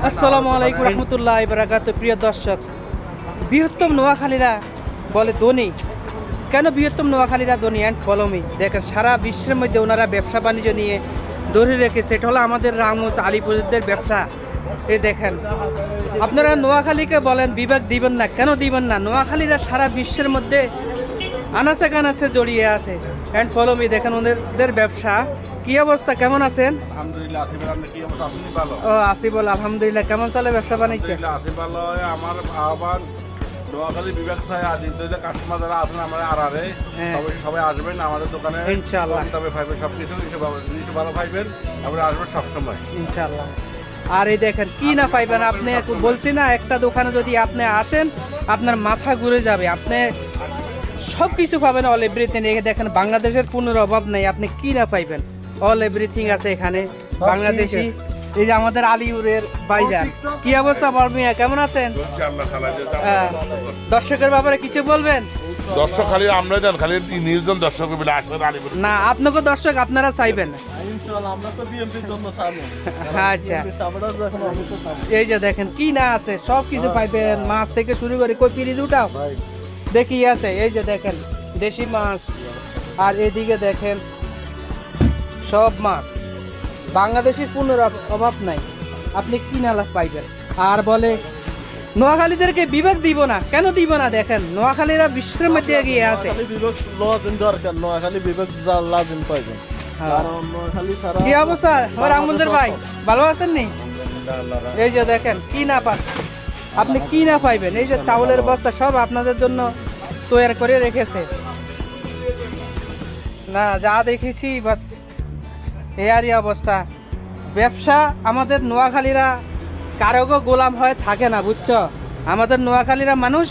আসসালামু আলাইকুম রহমতুল্লাহি ওয়া বারাকাতুহু। প্রিয় দর্শক, বৃহত্তম নোয়াখালীরা বলে ধনী। কেন বৃহত্তম নোয়াখালীরা ধনী? And follow me. দেখেন, সারা বিশ্বের মধ্যে ওনারা ব্যবসা বাণিজ্য নিয়ে ধরে রেখেছে। এটা হলো আমাদের রামগঞ্জ আলিপুরের ব্যবসা। এই দেখেন, আপনারা নোয়াখালীকে বলেন বিভাগ দিবেন না, কেন দিবেন না? নোয়াখালীরা সারা বিশ্বের মধ্যে আনাচে কানাচে জড়িয়ে আছে। And follow me. দেখেন ওদের ব্যবসা কি অবস্থা। কেমন আছেন? আলহামদুলিল্লাহ আসিফ ভাই, আপনি কি অবস্থা? আপনি ভালো? ও আসিফ, আলহামদুলিল্লাহ। কেমন চলে ব্যবসা বাণিজ্য? আসিফ ভালো। আমার আহ্বান নোয়াখালী বিভাগ চাই কাস্টমার যারা আছেন আমার আড়ারে সবাই আসবেন আমাদের দোকানে ইনশাআল্লাহ। পাইবেন সবকিছু জিনিস ভালো পাইবেন, আমরা আসবেন সবসময় ইনশাআল্লাহ। আর এই দেখেন কি না পাইবেন। আপনি বলছি না, একটা দোকানে যদি আপনি আসেন আপনার মাথা ঘুরে যাবে। আপনি সব কিছু পাবেন, অল এভরিথিং। দেখেন বাংলাদেশের পণ্যের অভাব নেই। আপনি কি না পাইবেন, অল এভরিথিং আছে এখানে বাংলাদেশি। এই যে আমাদের আলিপুরের ভাইজান, কি অবস্থা বলমিয়া, কেমন আছেন? দর্শকের ব্যাপারে কিছু বলবেন? দর্শক খালি আমরা দেন, খালি নিউজন দর্শক না, আপনাকে দর্শক আপনারা চাইবেন। আচ্ছা, এই যে দেখেন কি না আছে, সব কিছু পাইবেন। মাছ থেকে শুরু করে কই পিরিজ উঠাও দেখি আছে। এই যে দেখেন দেশি মাছ, আর এদিকে দেখেন সব মাছ। বাংলাদেশের পণ্যের অভাব নাই, আপনি কি না পাইবেন। আর বলে নোয়াখালীদেরকে বিভাগ দিব না, কেন দিব না? দেখেন নোয়াখালীরা বিশ্বের মধ্যে এগিয়ে আছে। কি অবস্থা আমার আমন্দের ভাই, ভালো আছেন নি? এই যে দেখেন কি না পান, আপনি কি না পাইবেন। এই যে চাউলের বস্তা সব আপনাদের জন্য তৈরি করে রেখেছে। না, যা দেখেছি বাস এই অবস্থা। ব্যবসা আমাদের নোয়াখালীরা কারোগো গোলাম হয়ে থাকে না, বুঝছো? আমাদের নোয়াখালীরা মানুষ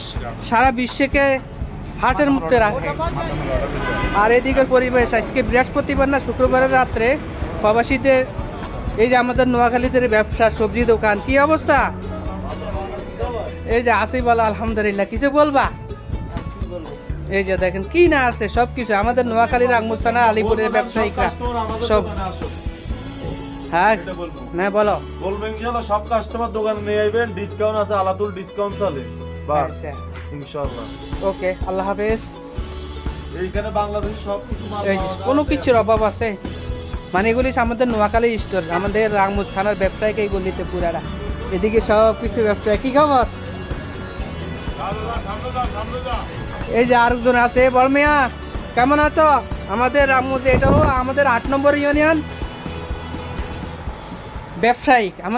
সারা বিশ্বকে হাটের মুক্তে রাখে। আর এদিকের পরিবেশ, আজকে বৃহস্পতিবার না শুক্রবারের রাত্রে প্রবাসীদের এই যে আমাদের নোয়াখালীদের ব্যবসা, সবজি দোকান, কি অবস্থা? এই যে আসিফ বলা, আলহামদুলিল্লাহ। কিছু বলবা? এই যে দেখেন কি না আছে, সব কিছু আমাদের নোয়াখালীর রামগঞ্জ আলিপুরের ব্যবসায়িকরা সব। হ্যাঁ, না বলো। বলবেন কি হলো, সব কাস্টমার দোকানে নিয়ে আইবেন, ডিসকাউন্ট আছে, আলাতুল ডিসকাউন্ট চলে। বাস ইনশাআল্লাহ। ওকে, আল্লাহ হাফেজ। এইখানে বাংলাদেশের সব কিছু মাল এই কোনো কিছুর অভাব আছে মানে এগুলি আমাদের নোয়াখালী স্টোর, আমাদের রামগঞ্জ থানার ব্যবসায়িক এই গলিতে পুরারা। এদিকে সব কিছু ব্যবসায়। কি খবর? এই যে আরেকজন আছে, বলমিয়া কেমন আছো? আমাদের রামগঞ্জ, এটাও আমাদের 8 নম্বর ইউনিয়ন ব্যবসায়িক। আমাদের